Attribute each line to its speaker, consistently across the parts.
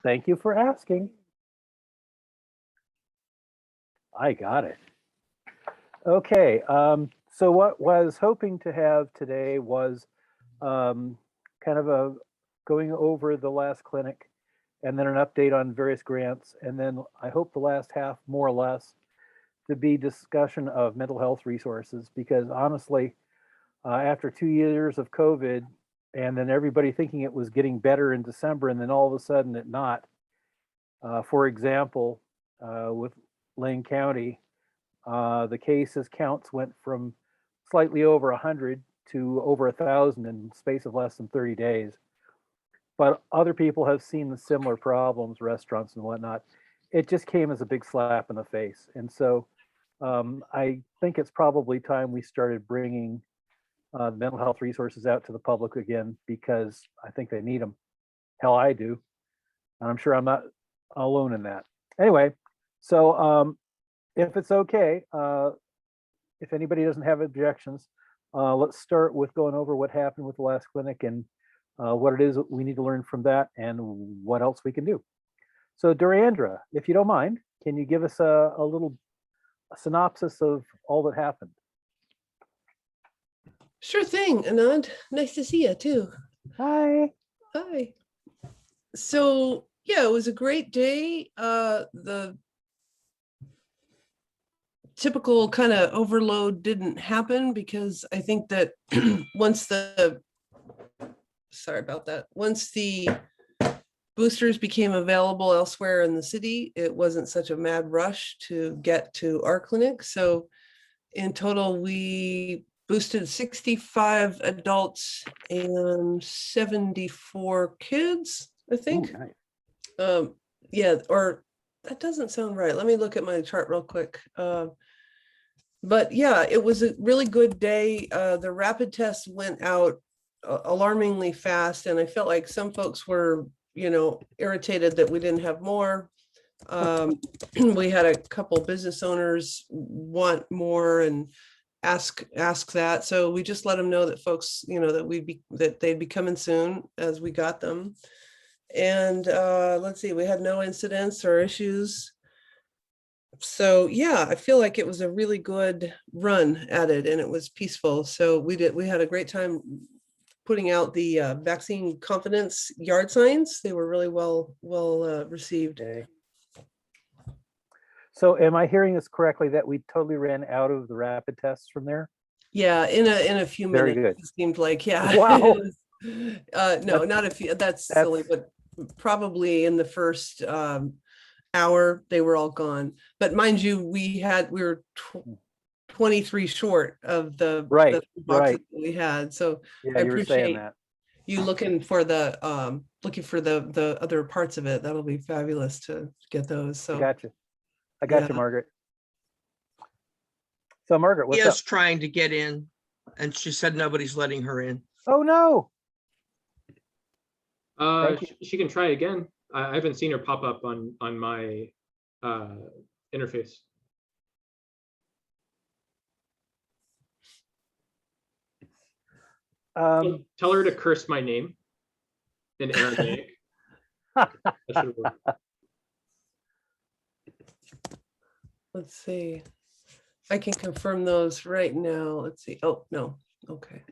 Speaker 1: Thank you for asking. I got it. Okay. So what was hoping to have today was um, kind of a going over the last clinic and then an update on various grants. And then I hope the last half, more or less, to be discussion of mental health resources because honestly, after 2 years of COVID, and then everybody thinking it was getting better in December, and then all of a sudden it not. For example, with Lane County, the cases counts went from slightly over 100 to over 1,000 in the space of less than 30 days. But other people have seen the similar problems, restaurants and whatnot. It just came as a big slap in the face. And so I think it's probably time we started bringing mental health resources out to the public again because I think they need them. Hell, I do. And I'm sure I'm not alone in that. Anyway, so if it's okay, if anybody doesn't have objections, let's start with going over what happened with the last clinic and what it is that we need to learn from that and what else we can do. So Durandra, if you don't mind, can you give us a little synopsis of all that happened?
Speaker 2: Sure thing, Anand. Nice to see you too.
Speaker 1: Hi.
Speaker 2: Hi. So yeah, it was a great day. The typical kind of overload didn't happen because I think that once the boosters became available elsewhere in the city, it wasn't such a mad rush to get to our clinic. So in total, we boosted 65 adults and 74 kids, I think.
Speaker 1: Ooh, nice.
Speaker 2: Yeah, or that doesn't sound right. Let me look at my chart real quick. But yeah, it was a really good day. The rapid tests went out alarmingly fast, and I felt like some folks were, irritated that we didn't have more. We had a couple business owners want more and ask that, so we just let them know that folks, that they'd be coming soon as we got them. And let's see, we had no incidents or issues. So yeah, I feel like it was a really good run at it, and it was peaceful. So we had a great time putting out the vaccine confidence yard signs. They were really well received.
Speaker 1: Okay. So am I hearing this correctly that we totally ran out of the rapid tests from there?
Speaker 2: Yeah, in a few
Speaker 1: Very
Speaker 2: minutes.
Speaker 1: good.
Speaker 2: It seemed like, yeah.
Speaker 1: Wow.
Speaker 2: No, not a few. That's silly, but probably in the first hour they were all gone. But mind you, we were 23 short of the
Speaker 1: right
Speaker 2: boxes that we had. So
Speaker 1: yeah,
Speaker 2: I
Speaker 1: you were saying
Speaker 2: appreciate
Speaker 1: that.
Speaker 2: you looking for the other parts of it. That'll be fabulous to get those. So
Speaker 1: I got you, Margaret. So Margaret, what's up?
Speaker 3: Trying to get in, and she said nobody's letting her in.
Speaker 1: Oh no.
Speaker 4: She can try again. I haven't seen her pop up on my interface. Tell her to curse my name in Aramaic. That should work.
Speaker 2: let's see. I can confirm those right now. Let's see. Oh, no. Okay.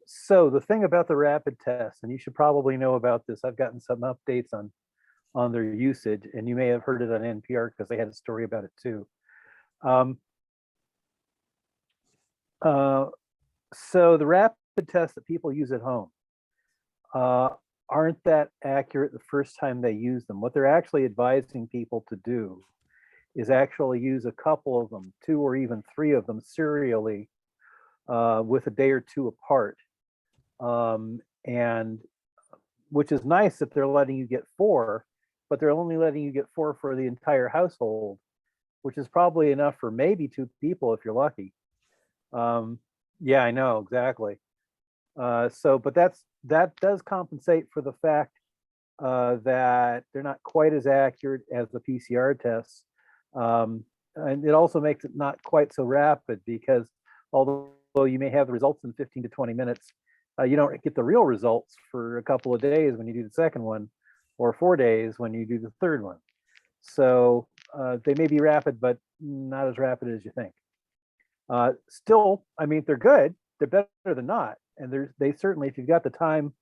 Speaker 1: So the thing about the rapid test, and you should probably know about this, I've gotten some updates on their usage, and you may have heard it on NPR because they had a story about it too. So the rapid tests that people use at home aren't that accurate the first time they use them. What they're actually advising people to do is actually use a couple of them, 2 or even 3 of them serially with a day or 2 apart. And which is nice if they're letting you get 4, but they're only letting you get 4 for the entire household, which is probably enough for maybe 2 people if you're lucky. Yeah, I know, exactly. But that does compensate for the fact that they're not quite as accurate as the PCR tests, And it also makes it not quite so rapid because although you may have the results in 15 to 20 minutes, you don't get the real results for a couple of days when you do the second one, or 4 days when you do the third one. So they may be rapid, but not as rapid as you think. Still, I mean, they're good. They're better than not. And they certainly, if you've got the time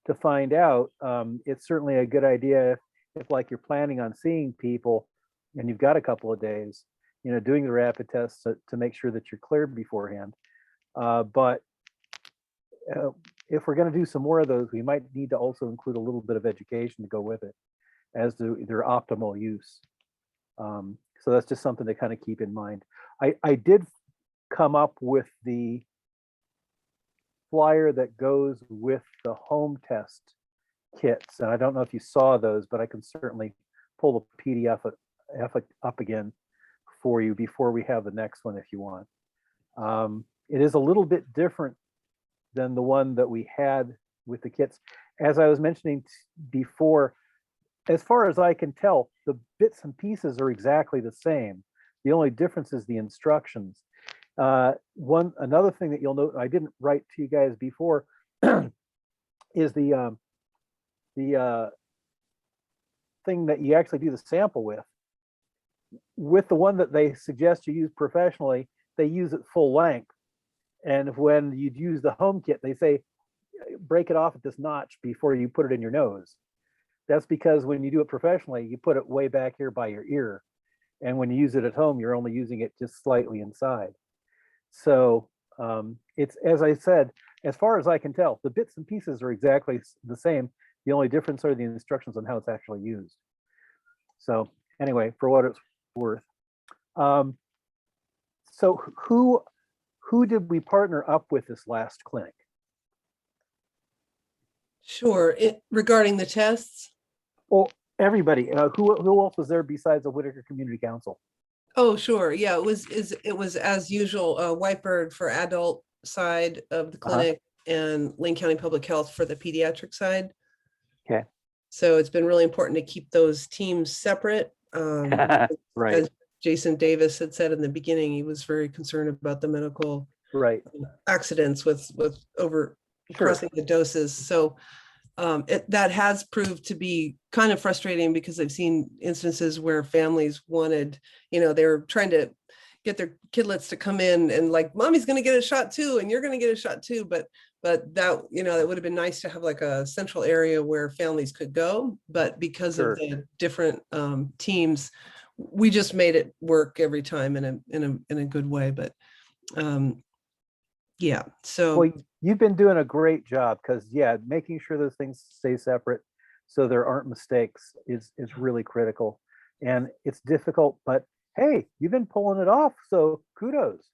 Speaker 1: to find out, it's certainly a good idea if like you're planning on seeing people and you've got a couple of days, doing the rapid tests to make sure that you're cleared beforehand. But if we're going to do some more of those, we might need to also include a little bit of education to go with it as to their optimal use. So that's just something to kind of keep in mind. I did come up with the flyer that goes with the home test kits. And I don't know if you saw those, but I can certainly pull the PDF up again for you before we have the next one if you want. It is a little bit different than the one that we had with the kits. As I was mentioning before, as far as I can tell, the bits and pieces are exactly the same. The only difference is the instructions. Another thing that you'll note, I didn't write to you guys before, is the thing that you actually do the sample with. With the one that they suggest you use professionally, they use it full length. And when you'd use the home kit, they say, break it off at this notch before you put it in your nose. That's because when you do it professionally, you put it way back here by your ear. And when you use it at home, you're only using it just slightly inside. So it's, as I said, as far as I can tell, the bits and pieces are exactly the same. The only difference are the instructions on how it's actually used. So anyway, for what it's worth. So who did we partner up with this last clinic?
Speaker 2: Sure. Regarding the tests?
Speaker 1: Well, everybody. Who else was there besides the Whitaker Community Council?
Speaker 2: Oh, sure. Yeah, it was as usual, Whitebird for adult side of the clinic and Lane County Public Health for the pediatric side.
Speaker 1: Okay.
Speaker 2: So it's been really important to keep those teams separate.
Speaker 1: Right.
Speaker 2: As Jason Davis had said in the beginning, he was very concerned about the medical accidents with over crossing the doses. So that has proved to be kind of frustrating because I've seen instances where families wanted, they were trying to get their kidlets to come in and like, mommy's going to get a shot too, and you're going to get a shot too. But that, that would have been nice to have like a central area where families could go. But because of the different teams, we just made it work every time in a good way. But yeah, so.
Speaker 1: Well, you've been doing a great job because making sure those things stay separate so there aren't mistakes is really critical. And it's difficult, but hey, you've been pulling it off. So kudos.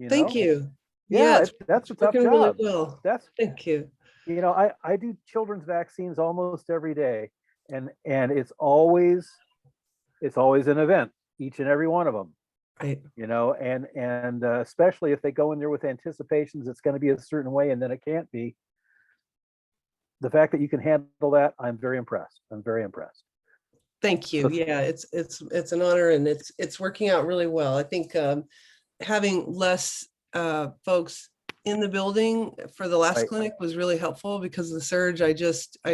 Speaker 2: Thank you.
Speaker 1: Yeah, that's a tough job.
Speaker 2: Really well. Thank you.
Speaker 1: I do children's vaccines almost every day, and it's always an event, each and every one of them.
Speaker 2: Right.
Speaker 1: And especially if they go in there with anticipations it's going to be a certain way and then it can't be. The fact that you can handle that, I'm very impressed.
Speaker 2: Thank you. Yeah, it's an honor, and it's working out really well. I think having less folks in the building for the last clinic was really helpful because of the surge. I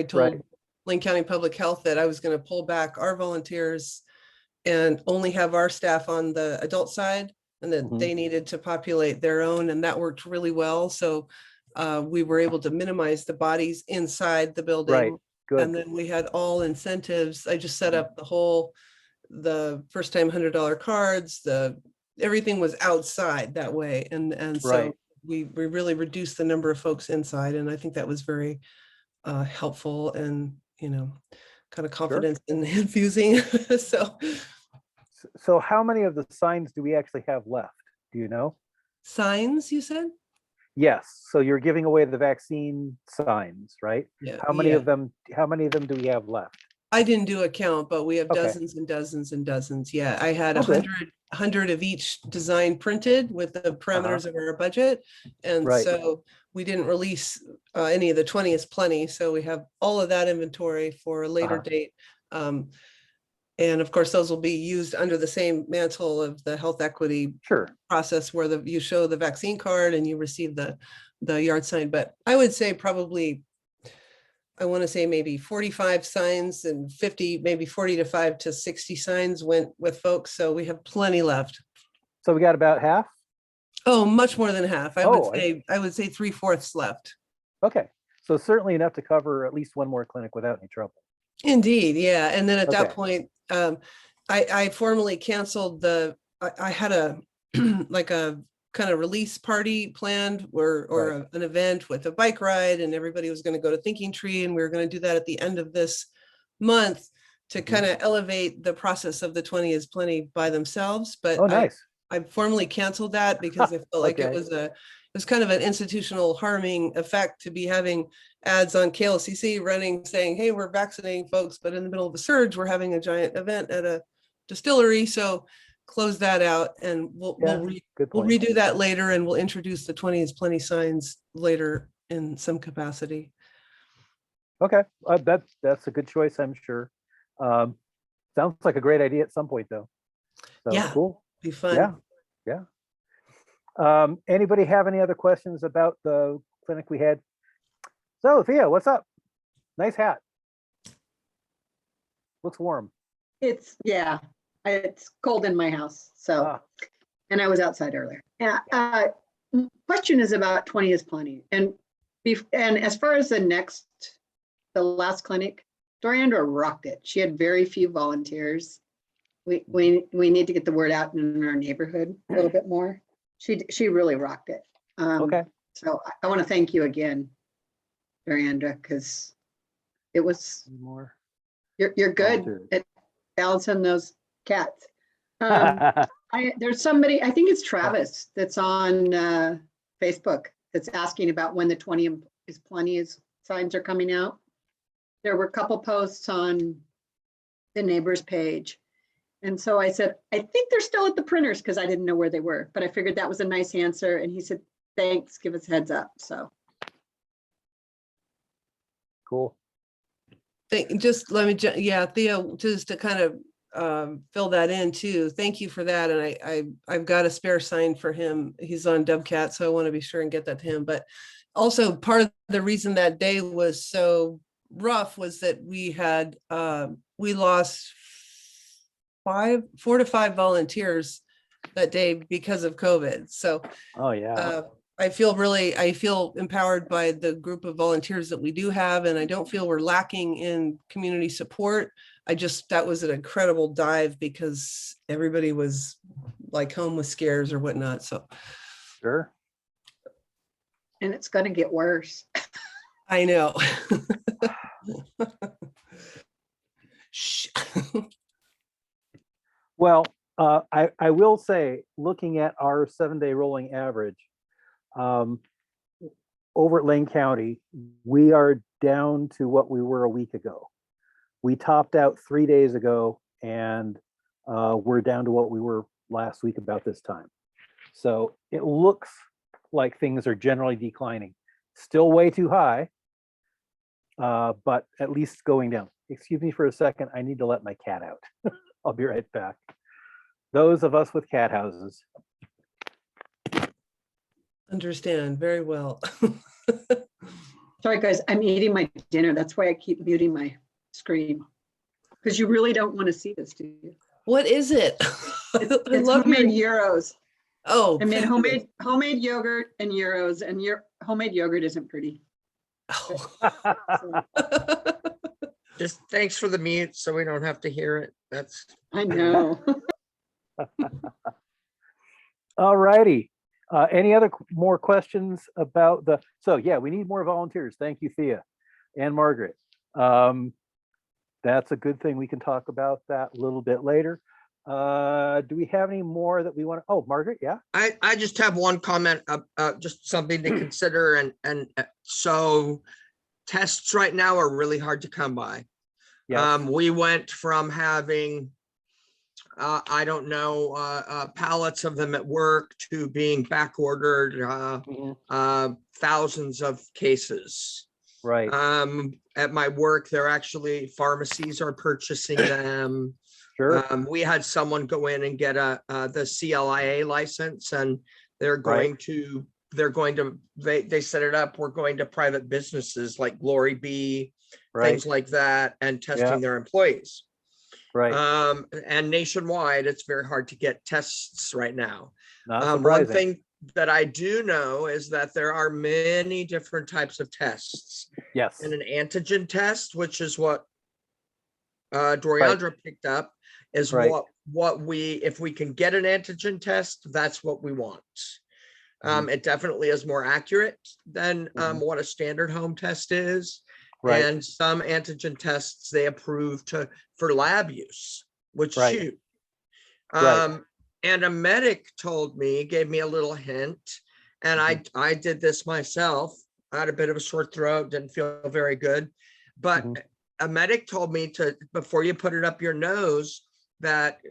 Speaker 2: told Lane County Public Health that I was going to pull back our volunteers and only have our staff on the adult side, and that they needed to populate their own, and that worked really well. So we were able to minimize the bodies inside the building.
Speaker 1: Right. Good.
Speaker 2: And then we had all incentives. I just set up the first time $100 cards, everything was outside that way. And so we really reduced the number of folks inside. And I think that was very helpful and, kind of confidence and infusing.
Speaker 1: So how many of the signs do we actually have left? Do you know?
Speaker 2: Signs, you said?
Speaker 1: Yes. So you're giving away the vaccine signs, right?
Speaker 2: Yeah.
Speaker 1: How many of them do we have left?
Speaker 2: I didn't do a count, but we have dozens and dozens and dozens. Yeah. I had 100 of each design printed with the parameters of our budget. And so we didn't release any of the 20 is plenty. So we have all of that inventory for a later date. And of course, those will be used under the same mantle of the health equity
Speaker 1: Sure.
Speaker 2: process where you show the vaccine card and you receive the yard sign. But I would say probably, I want to say maybe 45 signs and 50, maybe 45 to 60 signs went with folks. So we have plenty left.
Speaker 1: So we got about half?
Speaker 2: Oh, much more than half. I
Speaker 1: Oh,
Speaker 2: would say 3/4 left.
Speaker 1: Okay. So certainly enough to cover at least one more clinic without any trouble.
Speaker 2: Indeed, yeah. And then at that
Speaker 1: Okay.
Speaker 2: point, I formally canceled I had a like a kind of release party planned or
Speaker 1: Right.
Speaker 2: an event with a bike ride, and everybody was going to go to Thinking Tree, and we were going to do that at the end of this month to
Speaker 1: Mhm.
Speaker 2: kind of elevate the process of the 20 is plenty by themselves. But
Speaker 1: Oh, nice.
Speaker 2: I formally canceled that because I felt like
Speaker 1: Okay.
Speaker 2: it was kind of an institutional harming effect to be having ads on KLCC running saying, hey, we're vaccinating folks, but in the middle of a surge, we're having a giant event at a distillery. So close that out, and
Speaker 1: Yeah, good
Speaker 2: we'll
Speaker 1: point.
Speaker 2: redo that later, and we'll introduce the 20 is plenty signs later in some capacity.
Speaker 1: Okay. That's a good choice, I'm sure. Sounds like a great idea at some point, though. So
Speaker 2: Yeah.
Speaker 1: cool.
Speaker 2: Be fun.
Speaker 1: Yeah. Yeah. Anybody have any other questions about the clinic we had? So, Thea, what's up? Nice hat. Looks warm.
Speaker 5: It's cold in my house, so,
Speaker 1: Ah,
Speaker 5: and I was outside earlier. Yeah, question is about 20 is plenty. And as far as the last clinic, Doriandra rocked it. She had very few volunteers. We need to get the word out in our neighborhood a little bit more. She really rocked it.
Speaker 1: okay.
Speaker 5: So I want to thank you again, Doriandra, because it was,
Speaker 1: Any more?
Speaker 5: you're good
Speaker 1: Volunteers.
Speaker 5: at balancing those cats. There's somebody, I think it's Travis, that's on Facebook that's asking about when the 20 is plenty signs are coming out. There were a couple posts on the neighbors page. And so I said, I think they're still at the printers because I didn't know where they were, but I figured that was a nice answer. And he said, thanks, give us a heads up. So.
Speaker 1: Cool.
Speaker 2: Just let me, yeah, Theo, just to kind of fill that in too. Thank you for that. And I've got a spare sign for him. He's on Dubcat, so I want to be sure and get that to him. But also part of the reason that day was so rough was that we lost 4 to 5 volunteers that day because of COVID. So
Speaker 1: Oh, yeah.
Speaker 2: I feel empowered by the group of volunteers that we do have, and I don't feel we're lacking in community support. That was an incredible dive because everybody was like home with scares or whatnot. So
Speaker 1: Sure.
Speaker 5: And it's going to get worse.
Speaker 2: I know. Shh.
Speaker 1: Well, I will say, looking at our 7-day rolling average, over at Lane County, we are down to what we were a week ago. We topped out 3 days ago, and we're down to what we were last week about this time. So it looks like things are generally declining. Still way too high, but at least going down. Excuse me for a second. I need to let my cat out. I'll be right back. Those of us with cat houses.
Speaker 2: Understand very well.
Speaker 5: Sorry, guys, I'm eating my dinner. That's why I keep muting my screen. Because you really don't want to see this, do you?
Speaker 2: What is it? I
Speaker 5: It's
Speaker 2: love
Speaker 5: homemade
Speaker 2: your,
Speaker 5: gyros.
Speaker 2: oh,
Speaker 5: I made
Speaker 2: fabulous.
Speaker 5: homemade yogurt and gyros, and your homemade yogurt isn't pretty.
Speaker 2: Oh.
Speaker 5: So,
Speaker 3: Just thanks for the mute so we don't have to hear it. That's
Speaker 5: I know.
Speaker 1: All righty. Any other more questions about so yeah, we need more volunteers. Thank you, Thea and Margaret. That's a good thing. We can talk about that a little bit later. Do we have any more that we want to, oh, Margaret, yeah?
Speaker 3: I just have one comment, just something to consider. And so tests right now are really hard to come by.
Speaker 1: Yes.
Speaker 3: We went from having, I don't know, pallets of them at work to being back ordered,
Speaker 1: Mhm.
Speaker 3: thousands of cases.
Speaker 1: Right.
Speaker 3: At my work, they're actually, pharmacies are purchasing them.
Speaker 1: Sure.
Speaker 3: We had someone go in and get the CLIA license, and they're going to, they set it up. We're going to private businesses like Glory Bee,
Speaker 1: Right.
Speaker 3: things like that, and testing
Speaker 1: Yeah.
Speaker 3: their employees.
Speaker 1: Right.
Speaker 3: And nationwide, it's very hard to get tests right now.
Speaker 1: Not
Speaker 3: One
Speaker 1: surprising.
Speaker 3: thing that I do know is that there are many different types of tests,
Speaker 1: Yes.
Speaker 3: and an antigen test, which is what Doriandra picked up, is
Speaker 1: Right.
Speaker 3: what we, if we can get an antigen test, that's what we want. It definitely is more accurate than what a standard home test is.
Speaker 1: Right.
Speaker 3: And some antigen tests they approve for lab use, which is
Speaker 1: Right.
Speaker 3: huge.
Speaker 1: Right.
Speaker 3: And a medic told me, gave me a little hint, and I did this myself. I had a bit of a sore throat, didn't feel very good, but a medic told me to, before you put it up your nose, that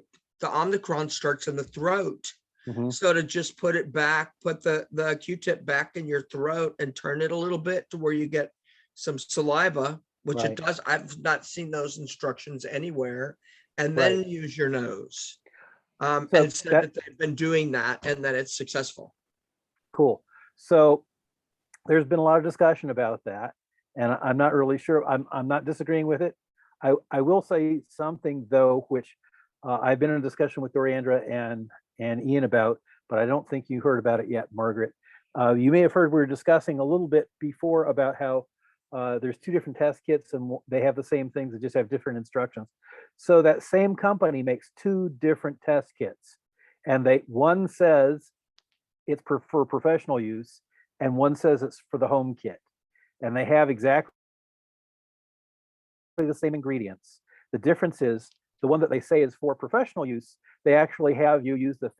Speaker 3: the Omicron starts in the throat. So to just put it back, put the Q-tip back in your throat and turn it a little bit to where you get some saliva, which it does. I've not seen those instructions anywhere. And then use your nose. And it said that they've been doing that and that it's successful.
Speaker 1: Cool. So there's been a lot of discussion about that, and I'm not really sure. I'm not disagreeing with it. I will say something though, which I've been in a discussion with Doriandra and Ian about, but I don't think you heard about it yet, Margaret. You may have heard we were discussing a little bit before about how there's two different test kits and they have the same things, they just have different instructions. So that same company makes two different test kits, and one says it's for professional use, and one says it's for the home kit, and they have exactly the same ingredients. The difference is the one that they say is for professional use, they actually have you use the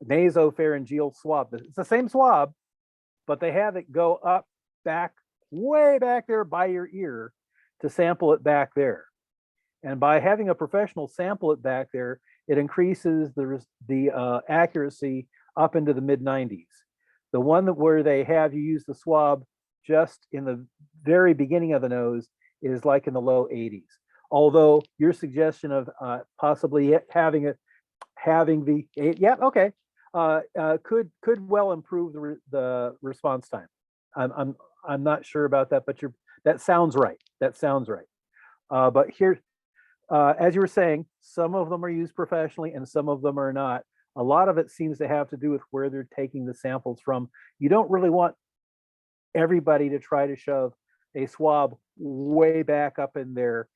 Speaker 1: nasopharyngeal swab. It's the same swab, but they have it go up, back, way back there by your ear to sample it back there. And by having a professional sample it back there, it increases the accuracy up into the mid-90s. The one where they have you use the swab just in the very beginning of the nose is like in the low 80s. Although your suggestion of possibly having the could well improve the response time. I'm not sure about that, but that sounds right. That sounds right. But here, as you were saying, some of them are used professionally and some of them are not. A lot of it seems to have to do with where they're taking the samples from. You don't really want everybody to try to shove a swab way back up in there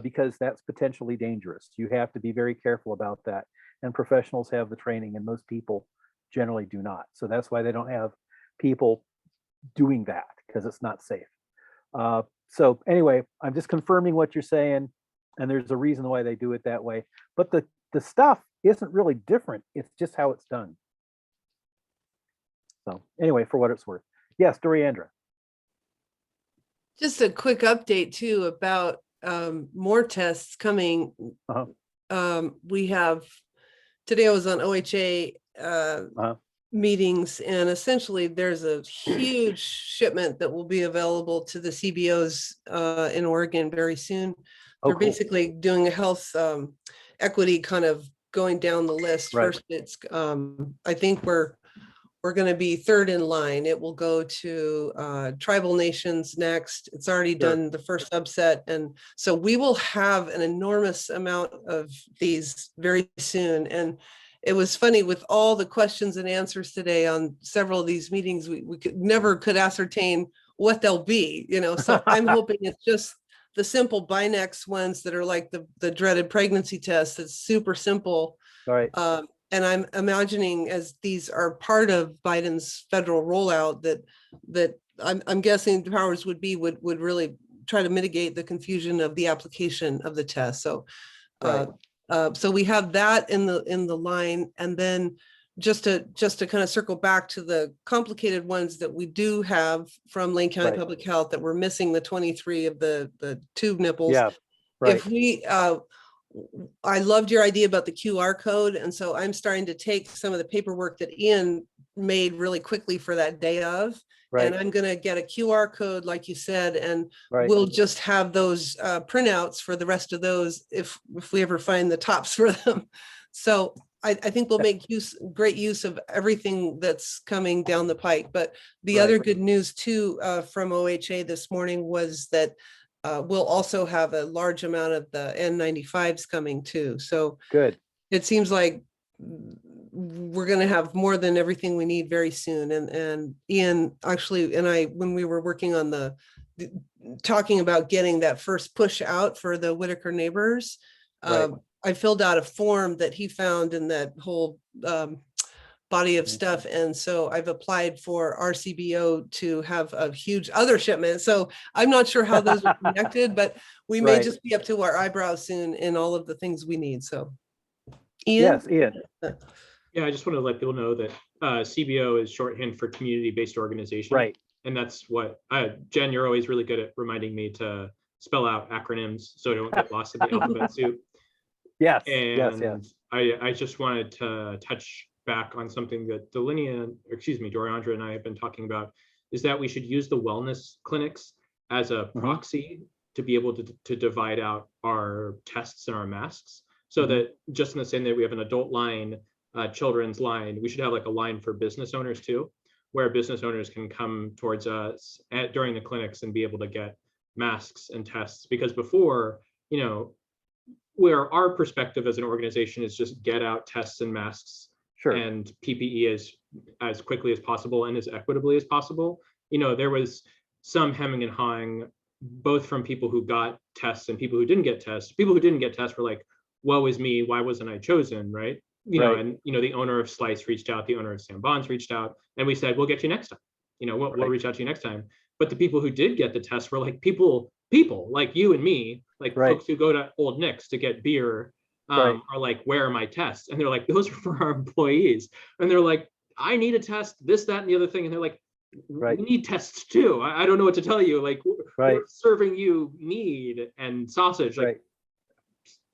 Speaker 1: because that's potentially dangerous. You have to be very careful about that. And professionals have the training and most people generally do not. So that's why they don't have people doing that, because it's not safe. So anyway, I'm just confirming what you're saying, and there's a reason why they do it that way. But the stuff isn't really different. It's just how it's done. So anyway, for what it's worth. Yes, Doriandra.
Speaker 2: Just a quick update too about more tests coming. We have, today I was on OHA meetings, and essentially there's a huge shipment that will be available to the CBOs in Oregon very soon. They're basically doing a health equity kind of going down the list. First, it's I think we're going to be third in line. It will go to tribal nations next. It's already done the first subset. And so we will have an enormous amount of these very soon. And it was funny with all the questions and answers today on several of these meetings, we never could ascertain what they'll be, so I'm hoping it's just the simple Binex ones that are like the dreaded pregnancy test. It's super simple.
Speaker 1: Right.
Speaker 2: And I'm imagining, as these are part of Biden's federal rollout, that I'm guessing the powers would really try to mitigate the confusion of the application of the test. So, so we have that in the line, and then just to kind of circle back to the complicated ones that we do have from Lane County Public Health, that we're missing the 23 of the tube nipples.
Speaker 1: Yeah. Right.
Speaker 2: If we I loved your idea about the QR code. And so I'm starting to take some of the paperwork that Ian made really quickly for that day of. And
Speaker 1: Right,
Speaker 2: I'm gonna get a QR code, like you said, and
Speaker 1: right.
Speaker 2: we'll just have those printouts for the rest of those if we ever find the tops for them. So I think we'll make great use of everything that's coming down the pike. But the
Speaker 1: Right.
Speaker 2: other good news too from OHA this morning was that we'll also have a large amount of the N95s coming too. So
Speaker 1: Good.
Speaker 2: it seems like we're going to have more than everything we need very soon. And Ian actually, and I, when we were working on talking about getting that first push out for the Whitaker neighbors,
Speaker 1: Right.
Speaker 2: I filled out a form that he found in that whole body of
Speaker 1: Mhm.
Speaker 2: stuff. And so I've applied for RCBO to have a huge other shipment. So I'm not sure how those are connected, but we may
Speaker 1: Right.
Speaker 2: just be up to our eyebrows soon in all of the things we need. So Ian?
Speaker 1: Yes, Ian.
Speaker 4: Yeah, I just want to let people know that CBO is shorthand for community-based organization.
Speaker 1: Right.
Speaker 4: And that's what, Jen, you're always really good at reminding me to spell out acronyms so I don't get lost in the alphabet soup.
Speaker 1: Yes,
Speaker 4: And
Speaker 1: yes, yes.
Speaker 4: I just wanted to touch back on something that Doriandra and I have been talking about, is that we should use the wellness clinics as a proxy to be able to divide out our tests and our masks. So that just in the same way we have an adult line, children's line, we should have like a line for business owners too, where business owners can come towards us during the clinics and be able to get masks and tests. Because before, where our perspective as an organization is just get out tests and masks
Speaker 1: Sure.
Speaker 4: and PPE as quickly as possible and as equitably as possible. There was some hemming and hawing, both from people who got tests and people who didn't get tests. People who didn't get tests were like, woe is me, why wasn't I chosen, right?
Speaker 1: Right.
Speaker 4: And the owner of Slice reached out, the owner of Sam Bonds reached out, and we said, we'll get you next time. We'll
Speaker 1: Right.
Speaker 4: reach out to you next time. But the people who did get the test were like people like you and me, like
Speaker 1: Right.
Speaker 4: folks who go to Old Nick's to get beer,
Speaker 1: Right.
Speaker 4: are like, where are my tests? And they're like, those are for our employees. And they're like, I need a test, this, that, and the other thing. And they're like,
Speaker 1: Right.
Speaker 4: we need tests too. I don't know what to tell you. Like,
Speaker 1: Right.
Speaker 4: we're serving you meat and sausage. Like,
Speaker 1: Right.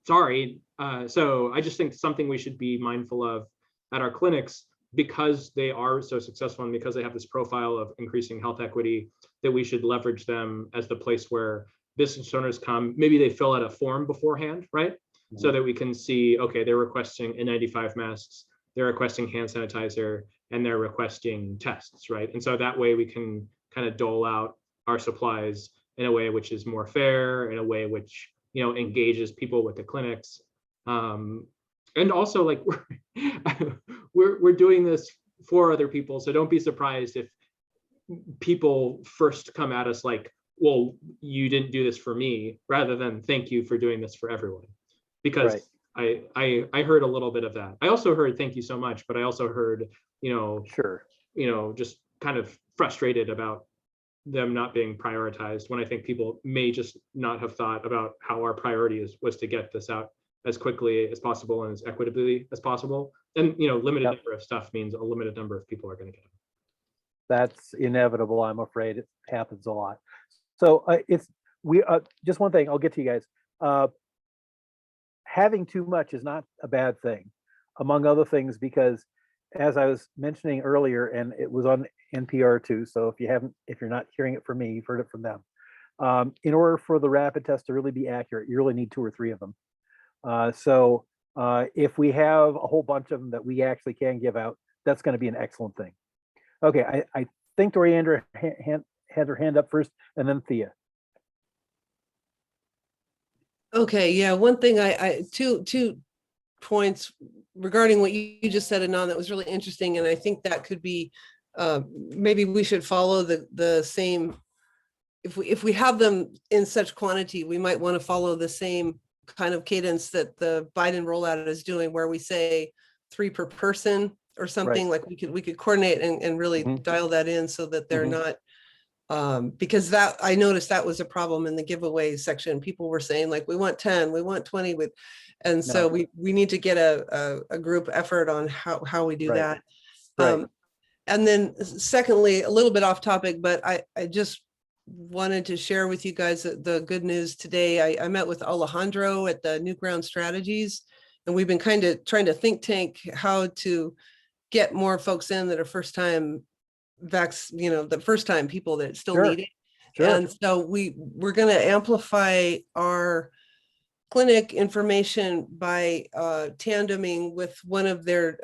Speaker 4: sorry. So I just think something we should be mindful of at our clinics, because they are so successful and because they have this profile of increasing health equity, that we should leverage them as the place where business owners come. Maybe they fill out a form beforehand, right? So that we can see, okay, they're requesting N95 masks, they're requesting hand sanitizer, and they're requesting tests, right? And so that way we can kind of dole out our supplies in a way which is more fair, in a way which, engages people with the clinics. And also, like, we're doing this for other people, so don't be surprised if people first come at us like, well, you didn't do this for me, rather than thank you for doing this for everyone. Because
Speaker 1: Right.
Speaker 4: I heard a little bit of that. I also heard thank you so much, but I also heard,
Speaker 1: Sure.
Speaker 4: just kind of frustrated about them not being prioritized, when I think people may just not have thought about how our priority was to get this out as quickly as possible and as equitably as possible. And limited
Speaker 1: Yep.
Speaker 4: number of stuff means a limited number of people are going to get it.
Speaker 1: That's inevitable. I'm afraid it happens a lot. So just one thing. I'll get to you guys. Having too much is not a bad thing, among other things, because as I was mentioning earlier, and it was on NPR too. So if you're not hearing it from me, you've heard it from them. In order for the rapid test to really be accurate, you really need 2 or 3 of them. So if we have a whole bunch of them that we actually can give out, that's going to be an excellent thing. Okay, I think Doriandra had her hand up first, and then Thea.
Speaker 2: Okay, yeah, one thing two points regarding what you just said, Anand, that was really interesting. And I think that could be, maybe we should follow the same, if we have them in such quantity, we might want to follow the same kind of cadence that the Biden rollout is doing, where we say 3 per person or something. Like we could coordinate and really dial that in so that they're not, because that I noticed that was a problem in the giveaway section. People were saying like, we want 10, we want 20 with, and so we need to get a group effort on how we do that. And then secondly, a little bit off topic, but I just wanted to share with you guys the good news today. I met with Alejandro at the New Ground Strategies, and we've been kind of trying to think tank how to get more folks in that are first time the first time people that still
Speaker 1: Sure,
Speaker 2: need it.
Speaker 1: sure.
Speaker 2: And so we're going to amplify our clinic information by tandeming with one of their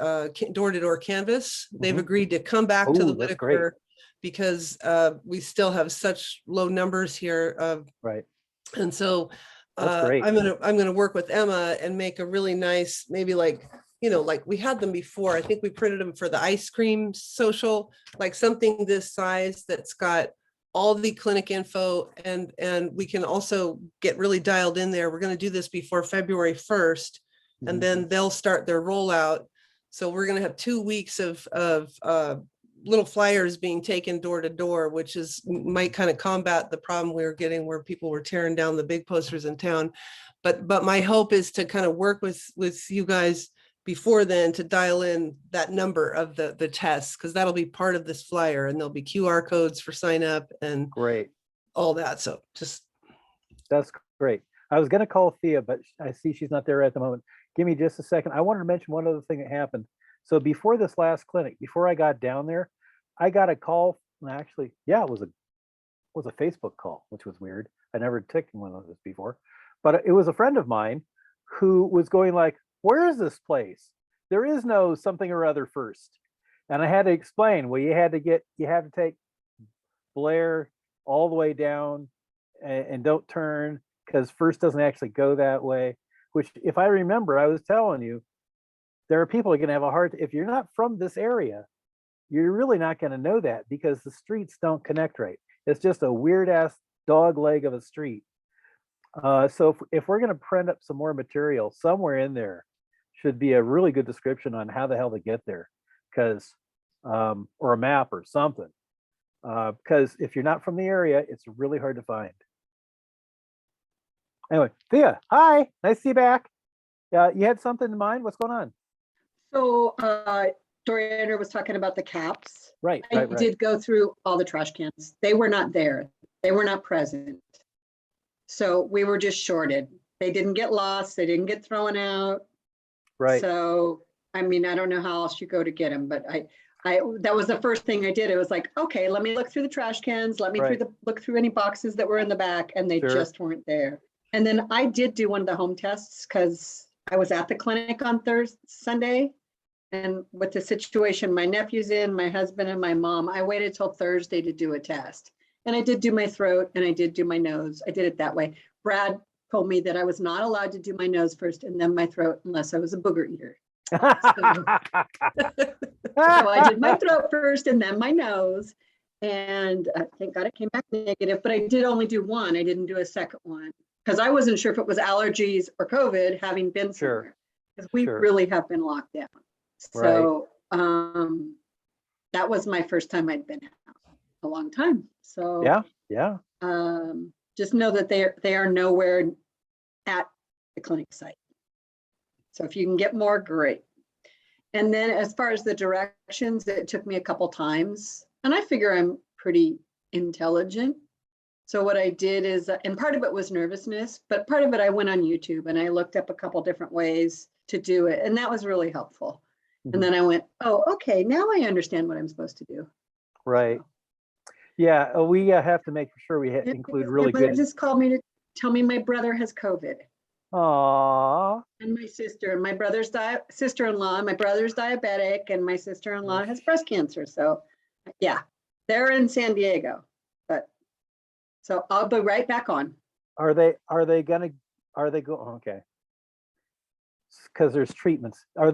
Speaker 2: door-to-door canvas. They've
Speaker 1: Mhm.
Speaker 2: agreed to come back to the
Speaker 1: Ooh, that's great.
Speaker 2: Whitaker because we still have such low numbers here.
Speaker 1: Right.
Speaker 2: And so
Speaker 1: That's great.
Speaker 2: I'm gonna work with Emma and make a really nice, maybe like we had them before. I think we printed them for the ice cream social, like something this size that's got all the clinic info, and we can also get really dialed in there. We're going to do this before February 1st, and
Speaker 1: Mhm.
Speaker 2: then they'll start their rollout. So we're going to have 2 weeks of little flyers being taken door to door, which might kind of combat the problem we were getting where people were tearing down the big posters in town. But my hope is to kind of work with you guys before then to dial in that number of the tests, because that'll be part of this flyer, and there'll be QR codes for sign up and
Speaker 1: Great.
Speaker 2: all that. So
Speaker 1: That's great. I was going to call Thea, but I see she's not there at the moment. Give me just a second. I wanted to mention one other thing that happened. So before this last clinic, before I got down there, I got a call. Actually, yeah, it was a Facebook call, which was weird. I never taken one of those before, but it was a friend of mine who was going like, "Where is this place? There is no something or other first." And I had to explain, well, you have to take Blair all the way down and don't turn, because first doesn't actually go that way, which if I remember, I was telling you, there are people who are going to have a hard, if you're not from this area, you're really not going to know that because the streets don't connect right. It's just a weird ass dog leg of a street. So if we're going to print up some more material, somewhere in there should be a really good description on how the hell to get there, because or a map or something, because if you're not from the area, it's really hard to find. Anyway, Thea, hi, nice to see you back. You had something in mind? What's going on?
Speaker 5: So Doriander was talking about the caps.
Speaker 1: Right.
Speaker 5: I did go through all the trash cans. They were not there. They were not present. So we were just shorted. They didn't get lost. They didn't get thrown out.
Speaker 1: Right.
Speaker 5: So, I mean, I don't know how else you go to get them, but that was the first thing I did. It was like, okay, let me look through the trash cans. Let me look through any boxes that were in the back, and they just weren't there. And then I did do one of the home tests because I was at the clinic on Sunday. And with the situation, my nephew's in, my husband and my mom, I waited till Thursday to do a test. And I did do my throat and I did do my nose. I did it that way. Brad told me that I was not allowed to do my nose first and then my throat unless I was a booger eater. So I did my throat first and then my nose. And thank God it came back negative, but I did only do one. I didn't do a second one because I wasn't sure if it was allergies or COVID, having been somewhere, because we really have been locked down. So that was my first time I'd been out a long time. So just know that they are nowhere at the clinic site. So if you can get more, great. And then as far as the directions, it took me a couple times, and I figure I'm pretty intelligent. So what I did is, and part of it was nervousness, but part of it I went on YouTube and I looked up a couple different ways to do it, and that was really helpful. And then I went, oh, okay, now I understand what I'm supposed to do.
Speaker 1: Right. Yeah, we have to make sure we include really good.
Speaker 5: Just called me to tell me my brother has COVID.
Speaker 1: Aww.
Speaker 5: And my sister, and my brother's sister-in-law, my brother's diabetic, and my sister-in-law has breast cancer. So yeah, they're in San Diego, but so I'll be right back on.
Speaker 1: Are they going? Okay. Because there's treatments. Are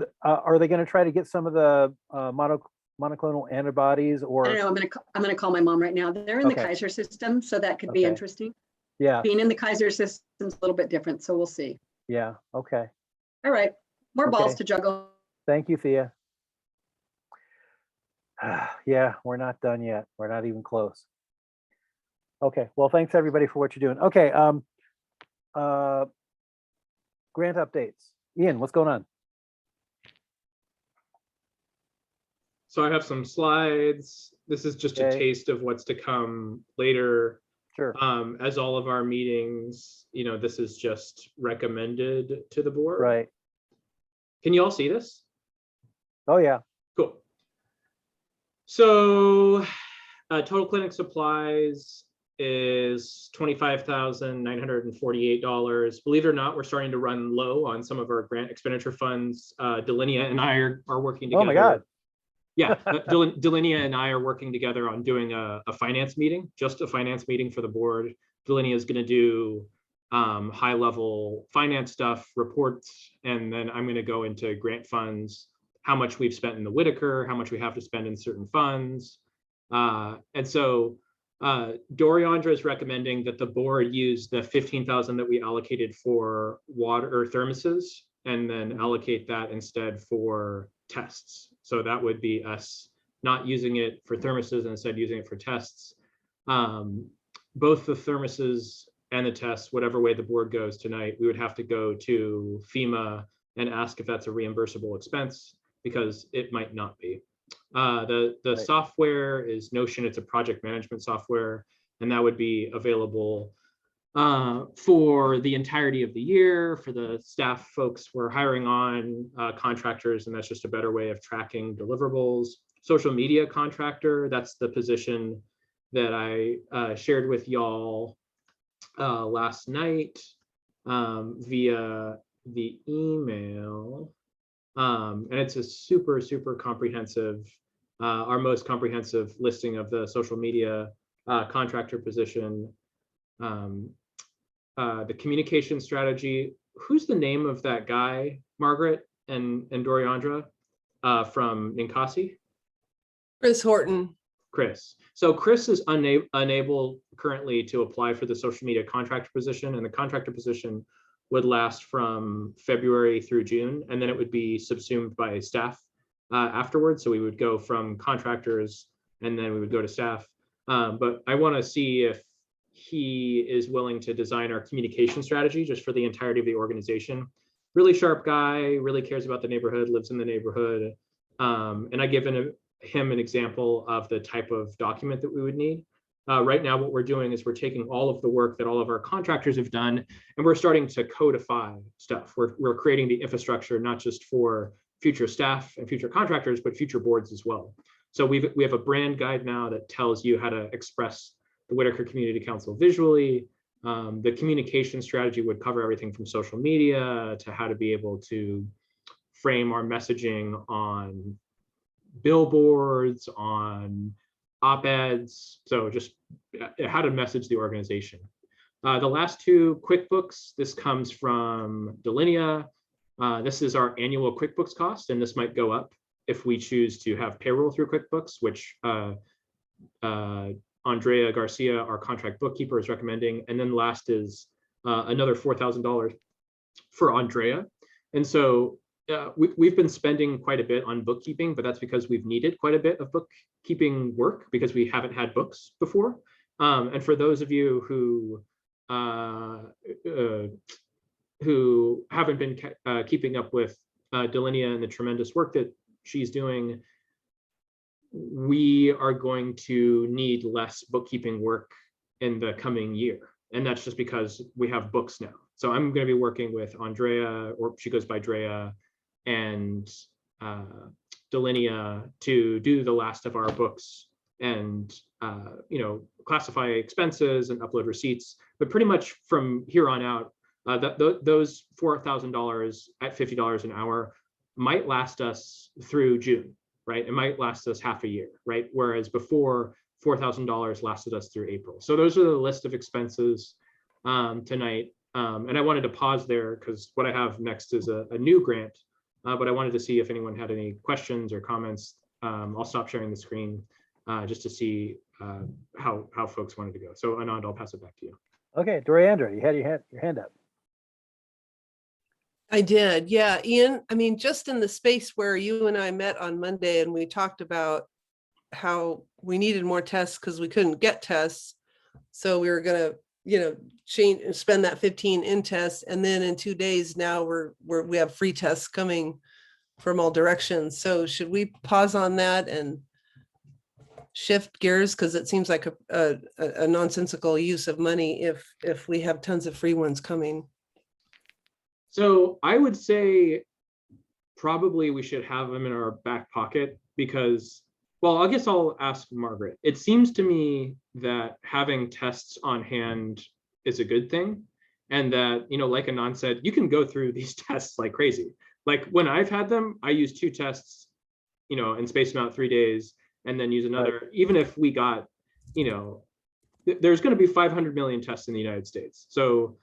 Speaker 1: they going to try to get some of the monoclonal antibodies, or?
Speaker 5: I don't know. I'm gonna call my mom right now. They're in the Kaiser system, so that could be interesting.
Speaker 1: Yeah.
Speaker 5: Being in the Kaiser system is a little bit different, so we'll see.
Speaker 1: Yeah. Okay.
Speaker 5: All right. More balls to juggle.
Speaker 1: Thank you, Thea. Yeah, we're not done yet. We're not even close. Okay. Well, thanks everybody for what you're doing. Okay. Grant updates. Ian, what's going on?
Speaker 4: So I have some slides. This is just a taste of what's to come later.
Speaker 1: Sure.
Speaker 4: As all of our meetings, this is just recommended to the board.
Speaker 1: Right.
Speaker 4: Can you all see this?
Speaker 1: Oh yeah.
Speaker 4: Cool. So total clinic supplies is $25,948. Believe it or not, we're starting to run low on some of our grant expenditure funds. Delinea and I are working together.
Speaker 1: Oh my God.
Speaker 4: Yeah, Delinea and I are working together on doing a finance meeting, just a finance meeting for the board. Delinea is going to do high level finance stuff, reports, and then I'm going to go into grant funds, how much we've spent in the Whitaker, how much we have to spend in certain funds. And so Doriandra is recommending that the board use the 15,000 that we allocated for water or thermoses and then allocate that instead for tests. So that would be us not using it for thermoses and instead using it for tests. Both the thermoses and the tests, whatever way the board goes tonight, we would have to go to FEMA and ask if that's a reimbursable expense, because it might not be. The
Speaker 1: Right.
Speaker 4: software is Notion. It's a project management software, and that would be available for the entirety of the year for the staff folks we're hiring on, contractors, and that's just a better way of tracking deliverables. Social media contractor, that's the position that I shared with y'all last night via the email. And it's a super, super comprehensive, our most comprehensive listing of the social media contractor position. The communication strategy, who's the name of that guy, Margaret and Doriandra from Ninkasi?
Speaker 2: Chris Horton.
Speaker 4: Chris. So Chris is unable currently to apply for the social media contractor position, and the contractor position would last from February through June, and then it would be subsumed by staff afterwards. So we would go from contractors and then we would go to staff. But I want to see if he is willing to design our communication strategy just for the entirety of the organization. Really sharp guy, really cares about the neighborhood, lives in the neighborhood. And I given him an example of the type of document that we would need. Right now, what we're doing is we're taking all of the work that all of our contractors have done, and we're starting to codify stuff. We're creating the infrastructure, not just for future staff and future contractors, but future boards as well. So we have a brand guide now that tells you how to express the Whitaker Community Council visually. The communication strategy would cover everything from social media to how to be able to frame our messaging on billboards, on op-eds, so just how to message the organization. The last two, QuickBooks, this comes from Delinea. This is our annual QuickBooks cost, and this might go up if we choose to have payroll through QuickBooks, which Andrea Garcia, our contract bookkeeper, is recommending. And then last is another $4,000 for Andrea. And so we've been spending quite a bit on bookkeeping, but that's because we've needed quite a bit of bookkeeping work because we haven't had books before. And for those of you who haven't been keeping up with Delinea and the tremendous work that she's doing, we are going to need less bookkeeping work in the coming year. And that's just because we have books now. So I'm going to be working with Andrea, or she goes by Drea, and Delinea to do the last of our books and classify expenses and upload receipts. But pretty much from here on out, those $4,000 at $50 an hour might last us through June, right? It might last us half a year, right? Whereas before, $4,000 lasted us through April. So those are the list of expenses tonight. And I wanted to pause there because what I have next is a new grant, but I wanted to see if anyone had any questions or comments. I'll stop sharing the screen just to see how folks wanted to go. So Anand, I'll pass it back to you.
Speaker 1: Okay, Doriandra, you had your hand up.
Speaker 2: I did. Yeah, Ian, I mean, just in the space where you and I met on Monday and we talked about how we needed more tests because we couldn't get tests. So we were going to, change and spend that 15 in tests. And then in 2 days now we have free tests coming from all directions. So should we pause on that and shift gears? Because it seems like a nonsensical use of money if we have tons of free ones coming.
Speaker 4: So I would say probably we should have them in our back pocket because Well, I guess I'll ask Margaret. It seems to me that having tests on hand is a good thing. And that, like Anand said, you can go through these tests like crazy. Like when I've had them, I use 2 tests, and space them out 3 days and then use another,
Speaker 1: Right.
Speaker 4: even if we got, there's going to be 500 million tests in the United States. So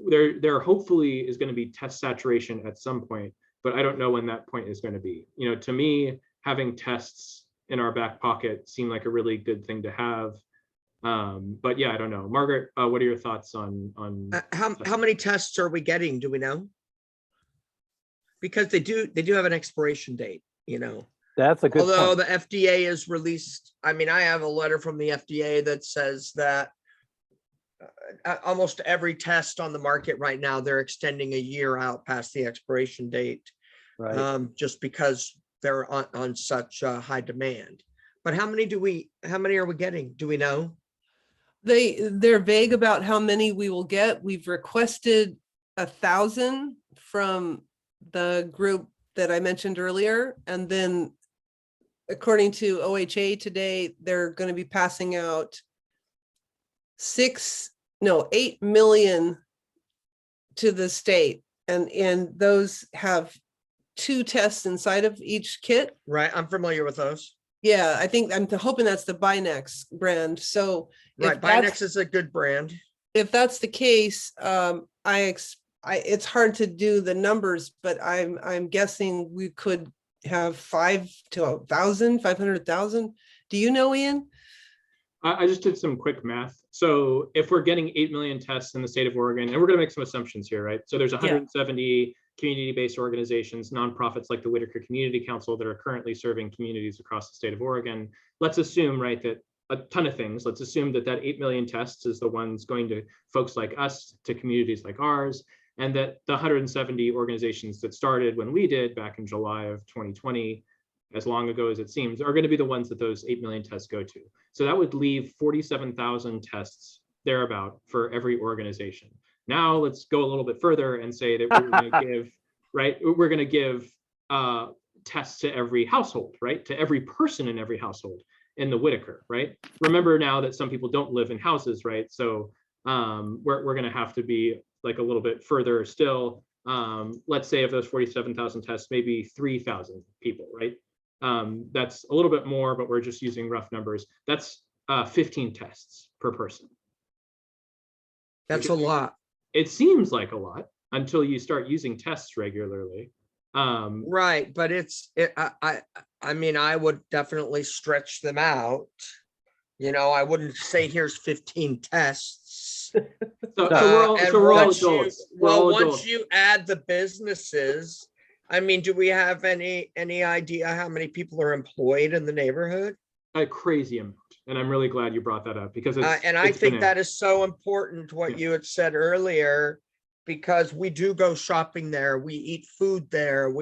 Speaker 4: there hopefully is going to be test saturation at some point, but I don't know when that point is going to be. To me, having tests in our back pocket seem like a really good thing to have. But yeah, I don't know. Margaret, what are your thoughts on
Speaker 3: How many tests are we getting? Do we know? Because they do have an expiration date,
Speaker 1: That's a good
Speaker 3: Although
Speaker 1: point.
Speaker 3: the FDA is released, I have a letter from the FDA that says that almost every test on the market right now, they're extending a year out past the expiration date,
Speaker 1: Right.
Speaker 3: just because they're on such high demand. But how many are we getting? Do we know?
Speaker 2: They're vague about how many we will get. We've requested 1,000 from the group that I mentioned earlier. And then according to OHA today, they're going to be passing out 8 million to the state. And those have 2 tests inside of each kit.
Speaker 3: Right, I'm familiar with those.
Speaker 2: Yeah, I'm hoping that's the Binex brand. So
Speaker 3: Right,
Speaker 2: if that's-
Speaker 3: Binex is a good brand.
Speaker 2: if that's the case, it's hard to do the numbers, but I'm guessing we could have 5 to 1,000, 500,000. Do you know, Ian?
Speaker 4: I just did some quick math. So if we're getting 8 million tests in the state of Oregon, and we're going to make some assumptions here, right? So there's 170 community-based organizations, nonprofits like the Whitaker Community Council that are currently serving communities across the state of Oregon. Let's assume, right, that a ton of things. Let's assume that 8 million tests is the ones going to folks like us, to communities like ours, and that the 170 organizations that started when we did back in July of 2020, as long ago as it seems, are going to be the ones that those 8 million tests go to. So that would leave 47,000 tests thereabout for every organization. Now let's go a little bit further and say that we're going to give, right? We're going to give tests to every household, right? To every person in every household in the Whitaker, right? Remember now that some people don't live in houses, right? So we're going to have to be like a little bit further still. Let's say of those 47,000 tests, maybe 3,000 people, right? That's a little bit more, but we're just using rough numbers. That's 15 tests per person.
Speaker 3: That's a lot.
Speaker 4: It seems like a lot until you start using tests regularly.
Speaker 3: Right, but I would definitely stretch them out. I wouldn't say here's 15 tests. Once you add the businesses, do we have any idea how many people are employed in the neighborhood?
Speaker 4: A crazy amount, and I'm really glad you brought that up because
Speaker 3: I think that is so important what you had said earlier, because we do go shopping there, we eat food there.